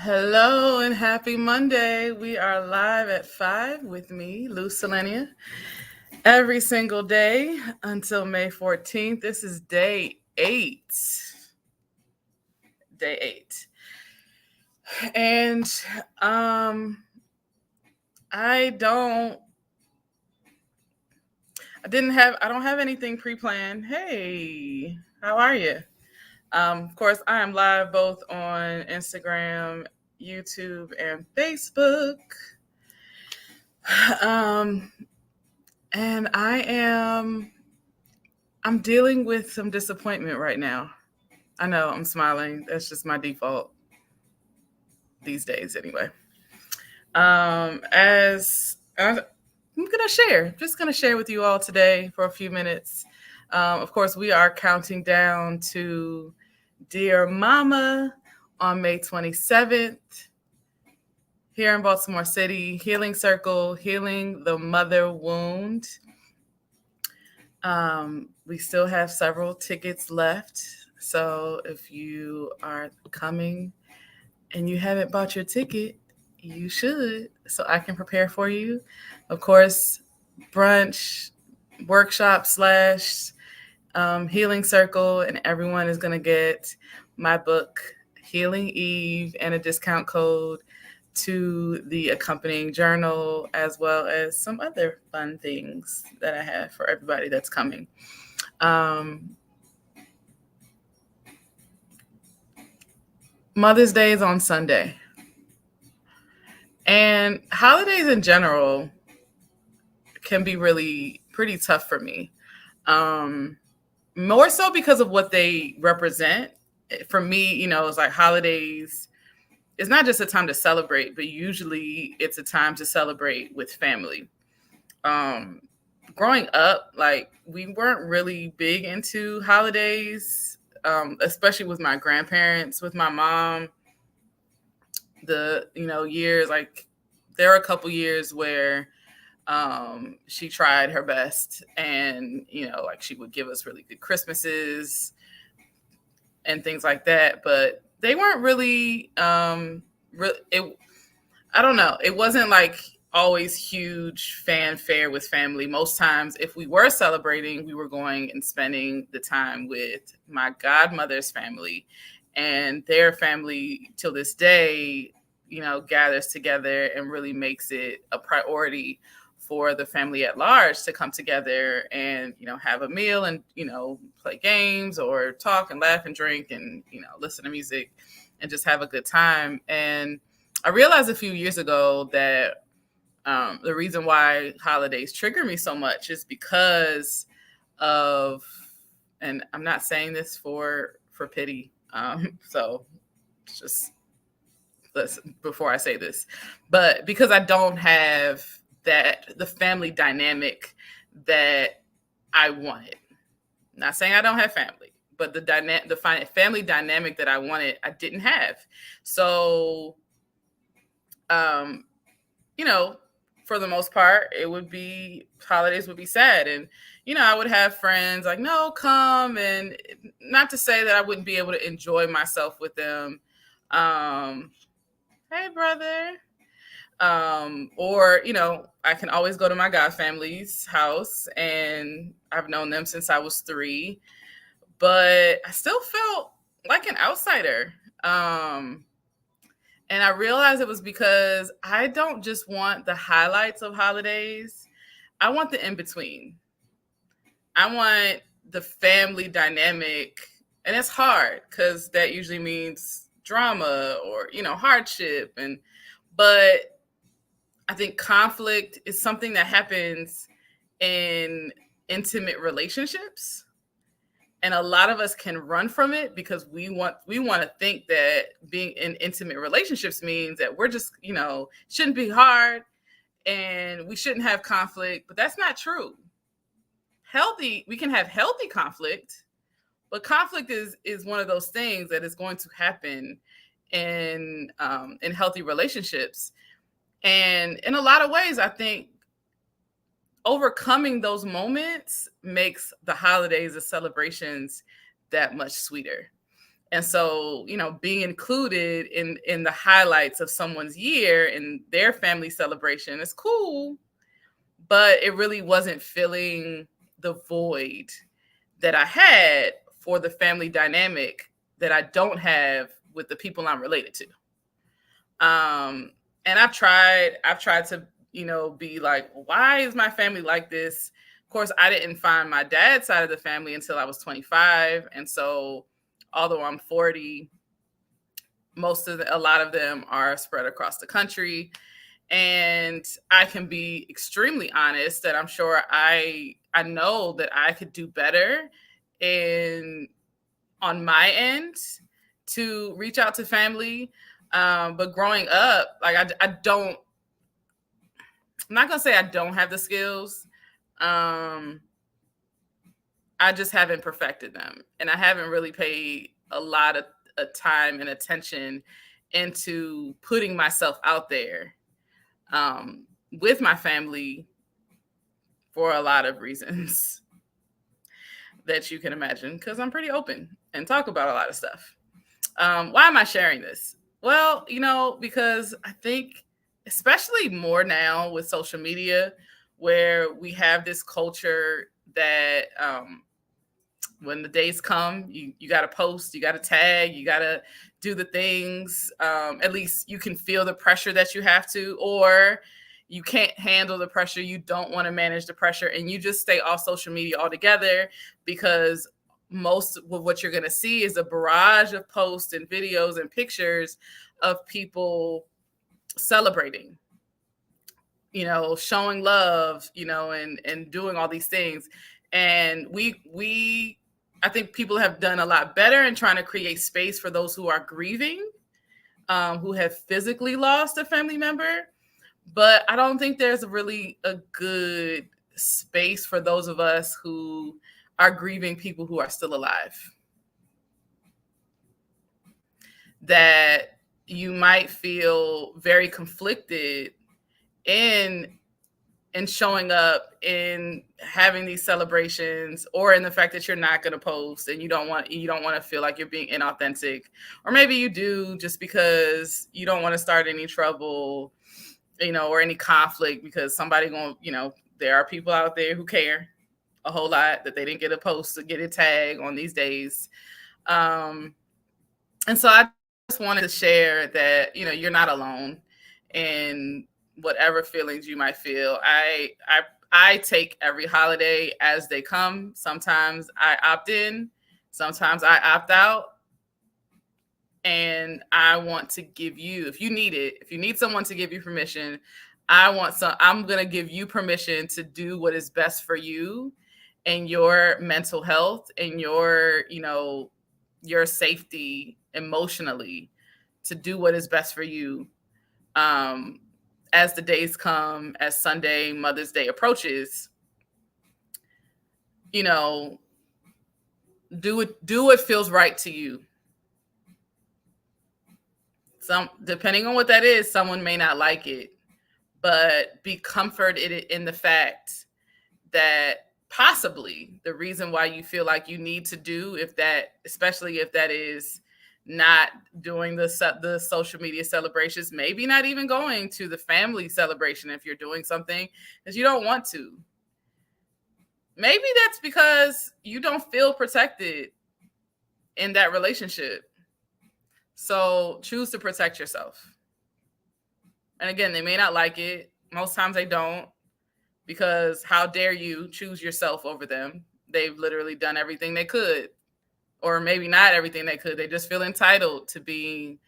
Hello and happy Monday. We are live at 5 with me, LuzCelenia, every single day until May 14th. This is day 8. Day 8. And um I don't I don't have anything pre-planned. Hey, how are you? Of course, I am live both on Instagram, YouTube, and Facebook. Um, and I'm dealing with some disappointment right now. I know I'm smiling. That's just my default these days, anyway. As I'm just gonna share with you all today for a few minutes. Of course, we are counting down to Dear Mama on May 27th here in Baltimore City. Healing Circle, healing the mother wound. We still have several tickets left. So if you are coming and you haven't bought your ticket, you should, so I can prepare for you. Of course, brunch, workshop slash healing circle, and everyone is going to get my book, Healing Eve, and a discount code to the accompanying journal, as well as some other fun things that I have for everybody that's coming. Mother's Day is on Sunday. And holidays in general can be really pretty tough for me. More so because of what they represent. For me, it's like holidays. It's not just a time to celebrate, but usually it's a time to celebrate with family. Growing up, like we weren't really big into holidays, especially with my grandparents, with my mom. Years, like there are a couple years where she tried her best, and like she would give us really good Christmases and things like that, but they weren't really I don't know, it wasn't like always huge fanfare with family. Most times if we were celebrating, we were going and spending the time with my godmother's family, and their family till this day gathers together and really makes it a priority for the family at large to come together and have a meal and play games or talk and laugh and drink and listen to music and just have a good time. And I realized a few years ago that the reason why holidays trigger me so much is because of, and I'm not saying this for pity, so just listen before I say this, but because I don't have the family dynamic that I wanted. Not saying I don't have family, but the family dynamic that I wanted, I didn't have. So, for the most part, holidays would be sad. And, I would have friends like, no, come. And not to say that I wouldn't be able to enjoy myself with them. Hey, brother. Or, I can always go to my god family's house, and I've known them since I was 3, but I still felt like an outsider. And I realized it was because I don't just want the highlights of holidays. I want the in-between. I want the family dynamic. And it's hard because that usually means drama or, hardship. But I think conflict is something that happens in intimate relationships. And a lot of us can run from it because we want to think that being in intimate relationships means that we're just, shouldn't be hard and we shouldn't have conflict. But that's not true. We can have healthy conflict, but conflict is one of those things that is going to happen in healthy relationships. And in a lot of ways, I think overcoming those moments makes the holidays, the celebrations, that much sweeter. And so, being included in the highlights of someone's year and their family celebration is cool, but it really wasn't filling the void that I had for the family dynamic that I don't have with the people I'm related to. And I've tried to, be like, why is my family like this? Of course, I didn't find my dad's side of the family until I was 25. And so, although I'm 40, a lot of them are spread across the country. And I can be extremely honest that I'm sure I know that I could do better in on my end to reach out to family. But growing up, like I'm not gonna say I don't have the skills. I just haven't perfected them, and I haven't really paid a lot of time and attention into putting myself out there with my family for a lot of reasons that you can imagine, because I'm pretty open and talk about a lot of stuff. Why am I sharing this? Well, because I think, especially more now with social media, where we have this culture that when the days come, you got to post, you got to tag, you got to do the things. At least you can feel the pressure that you have to, or you can't handle the pressure. You don't want to manage the pressure, and you just stay off social media altogether, because most of what you're going to see is a barrage of posts and videos and pictures of people celebrating, showing love, and doing all these things. And I think people have done a lot better in trying to create space for those who are grieving, who have physically lost a family member. But I don't think there's really a good space for those of us who are grieving people who are still alive. That you might feel very conflicted in showing up, in having these celebrations, or in the fact that you're not going to post, and you don't want to feel like you're being inauthentic, or maybe you do just because you don't want to start any trouble, or any conflict, because somebody there are people out there who care a whole lot that they didn't get a post to get a tag on these days. And so I just wanted to share that, you're not alone in whatever feelings you might feel. I take every holiday as they come. Sometimes I opt in, sometimes I opt out. And I want to give you, if you need someone to give you permission, I'm going to give you permission to do what is best for you and your mental health and your safety emotionally, to do what is best for you. As the days come, as Sunday, Mother's Day approaches, do what feels right to you. Depending on what that is, someone may not like it, but be comforted in the fact that possibly the reason why you feel like you need to do, especially if that is not doing the social media celebrations, maybe not even going to the family celebration if you're doing something that you don't want to. Maybe that's because you don't feel protected in that relationship. So choose to protect yourself. And again, they may not like it. Most times they don't, because how dare you choose yourself over them? They've literally done everything they could, or maybe not everything they could. They just feel entitled to being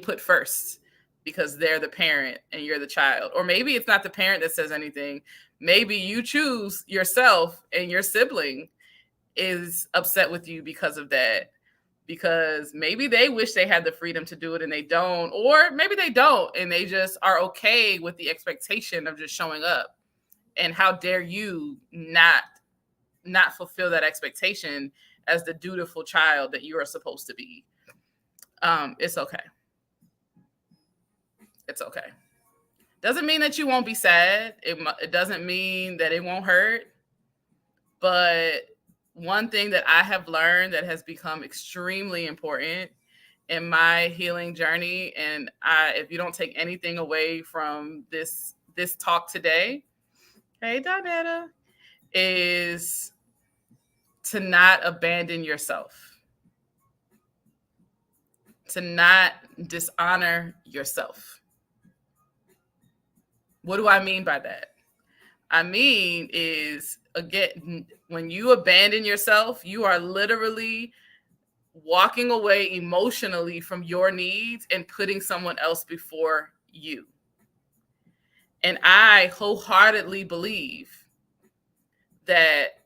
put first because they're the parent and you're the child. Or maybe it's not the parent that says anything. Maybe you choose yourself and your sibling is upset with you because of that. Because maybe they wish they had the freedom to do it and they don't, or maybe they don't and they just are okay with the expectation of just showing up. And how dare you not fulfill that expectation as the dutiful child that you are supposed to be. It's okay. It's okay. Doesn't mean that you won't be sad. It doesn't mean that it won't hurt, but one thing that I have learned that has become extremely important in my healing journey, and if you don't take anything away from this talk today, hey Donetta, is to not abandon yourself, to not dishonor yourself. What do I mean by that? I mean is, again, when you abandon yourself, you are literally walking away emotionally from your needs and putting someone else before you. And I wholeheartedly believe that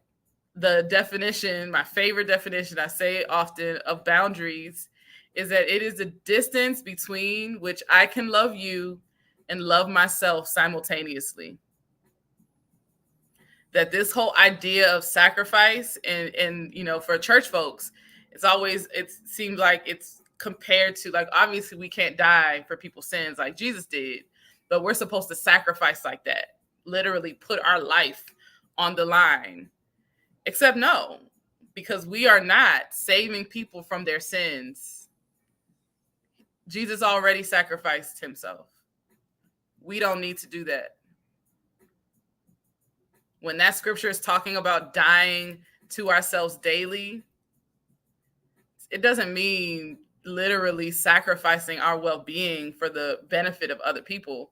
the definition, my favorite definition, I say it often, of boundaries is that it is the distance between which I can love you and love myself simultaneously. That this whole idea of sacrifice and for church folks, it seems like it's compared to, like, obviously we can't die for people's sins like Jesus did, but we're supposed to sacrifice like that, literally put our life on the line. Except no, because we are not saving people from their sins. Jesus already sacrificed himself. We don't need to do that. When that scripture is talking about dying to ourselves daily, it doesn't mean literally sacrificing our well-being for the benefit of other people.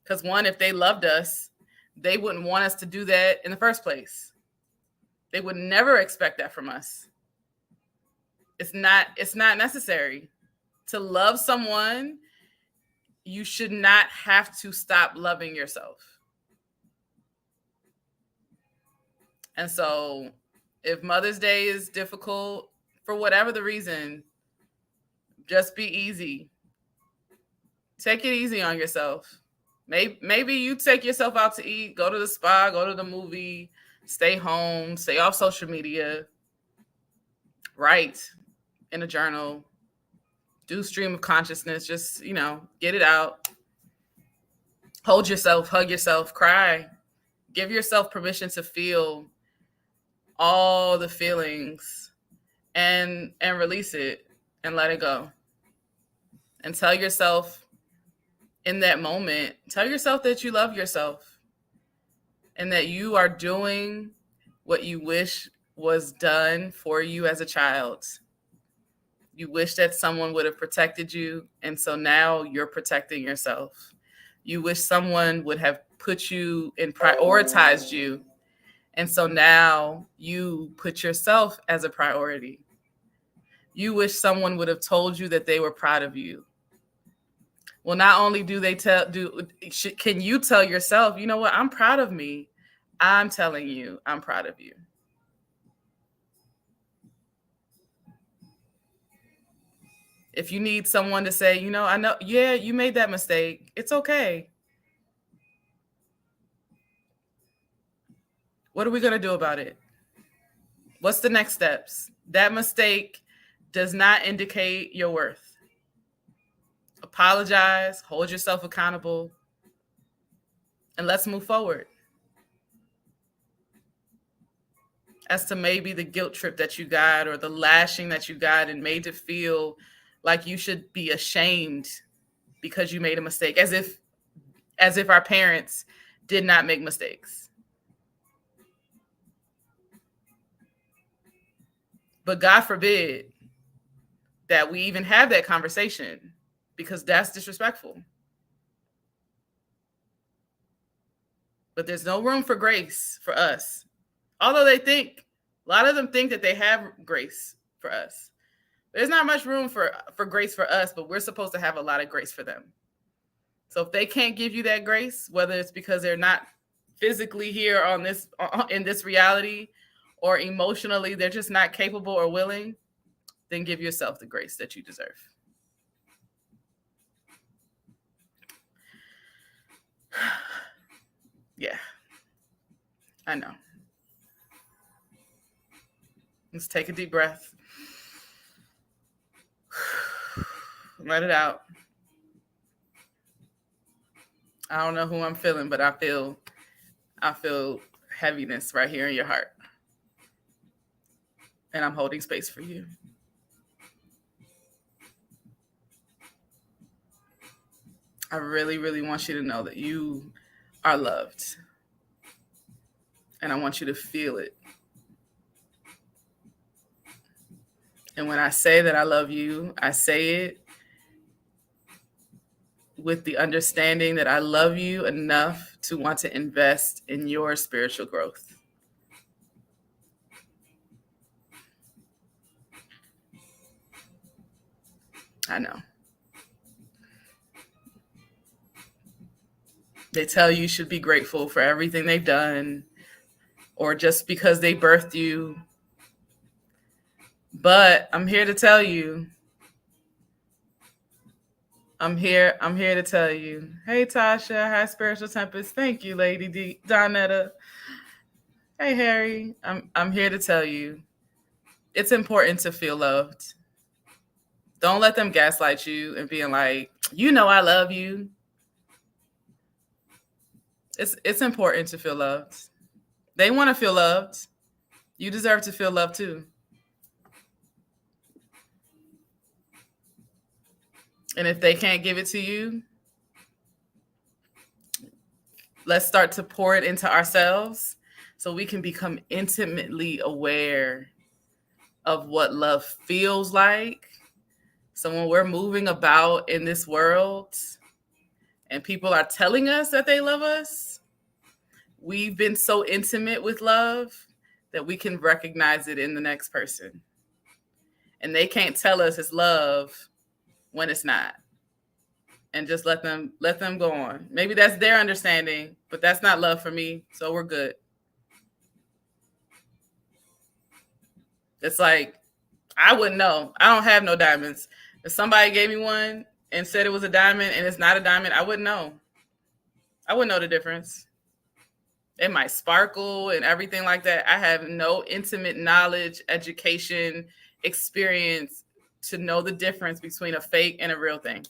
Because one, if they loved us, they wouldn't want us to do that in the first place. They would never expect that from us. It's not necessary. To love someone, you should not have to stop loving yourself. And so if Mother's Day is difficult for whatever the reason, just be easy. Take it easy on yourself. Maybe you take yourself out to eat, go to the spa, go to the movie, stay home, stay off social media, write in a journal, do stream of consciousness, just, get it out. Hold yourself, hug yourself, cry. Give yourself permission to feel all the feelings and release it and let it go. And tell yourself in that moment, tell yourself that you love yourself and that you are doing what you wish was done for you as a child. You wish that someone would have protected you, and so now you're protecting yourself. You wish someone would have put you and prioritized you, and so now you put yourself as a priority. You wish someone would have told you that they were proud of you. Well, not only can you tell yourself, you know what, I'm proud of me. I'm telling you, I'm proud of you. If you need someone to say, I know, yeah, you made that mistake, it's okay. What are we going to do about it? What's the next steps? That mistake does not indicate your worth. Apologize, hold yourself accountable, and let's move forward. As to maybe the guilt trip that you got or the lashing that you got and made it feel like you should be ashamed because you made a mistake, as if our parents did not make mistakes. But God forbid that we even have that conversation, because that's disrespectful. But there's no room for grace for us. Although a lot of them think that they have grace for us. There's not much room for grace for us, but we're supposed to have a lot of grace for them. So if they can't give you that grace, whether it's because they're not physically here in this reality, or emotionally they're just not capable or willing, then give yourself the grace that you deserve. Yeah, I know. Let's take a deep breath. Let it out. I don't know who I'm feeling, but I feel heaviness right here in your heart. and I'm holding space for you. I really, really want you to know that you are loved. And I want you to feel it. And when I say that I love you, I say it with the understanding that I love you enough to want to invest in your spiritual growth. I know. They tell you should be grateful for everything they've done or just because they birthed you. But I'm here to tell you. I'm here to tell you. Hey Tasha, hi Spiritual Tempest. Thank you, Lady Donetta. Hey Harry. I'm here to tell you. It's important to feel loved. Don't let them gaslight you and being like, I love you. It's important to feel loved. They want to feel loved. You deserve to feel loved too. And if they can't give it to you, let's start to pour it into ourselves so we can become intimately aware of what love feels like. So when we're moving about in this world and people are telling us that they love us, we've been so intimate with love that we can recognize it in the next person. And they can't tell us it's love when it's not. And just let them go on. Maybe that's their understanding, but that's not love for me. So we're good. It's like, I wouldn't know. I don't have no diamonds. If somebody gave me one and said it was a diamond and it's not a diamond, I wouldn't know. I wouldn't know the difference. It might sparkle and everything like that. I have no intimate knowledge, education, experience to know the difference between a fake and a real thing.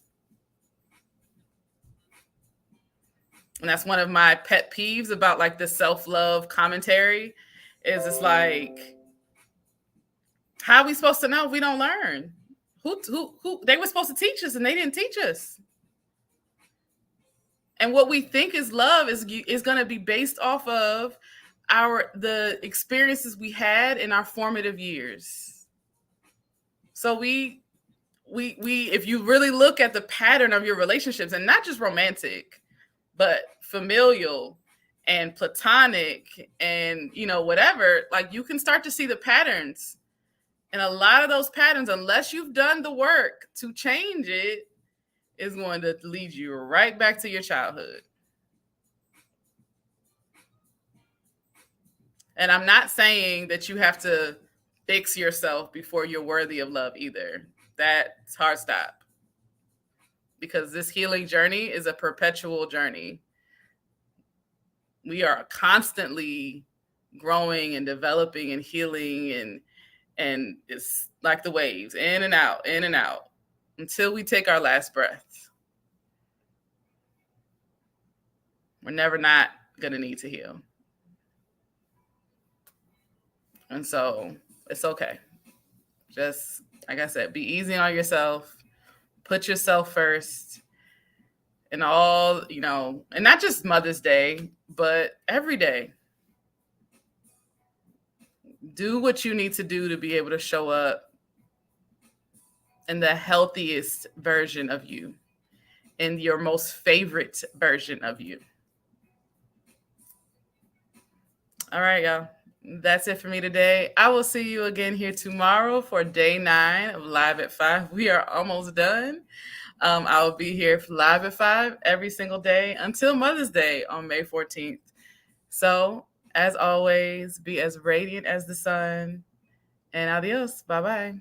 And that's one of my pet peeves about like the self-love commentary is it's like, how are we supposed to know if we don't learn? Who they were supposed to teach us and they didn't teach us. And what we think is love is going to be based off of the experiences we had in our formative years. So we if you really look at the pattern of your relationships, and not just romantic, but familial and platonic and whatever, like you can start to see the patterns. And a lot of those patterns, unless you've done the work to change it, is going to lead you right back to your childhood. And I'm not saying that you have to fix yourself before you're worthy of love either. That's hard stop. Because this healing journey is a perpetual journey. We are constantly growing and developing and healing, and it's like the waves, in and out, until we take our last breath. We're never not going to need to heal. And so it's okay. Just, like I said, be easy on yourself. Put yourself first. And all, and not just Mother's Day, but every day. Do what you need to do to be able to show up in the healthiest version of you, in your most favorite version of you. All right, y'all. That's it for me today. I will see you again here tomorrow for day 9 of Live at 5. We are almost done. I will be here live at 5 every single day until Mother's Day on May 14th. So, as always, be as radiant as the sun. And adios. Bye-bye.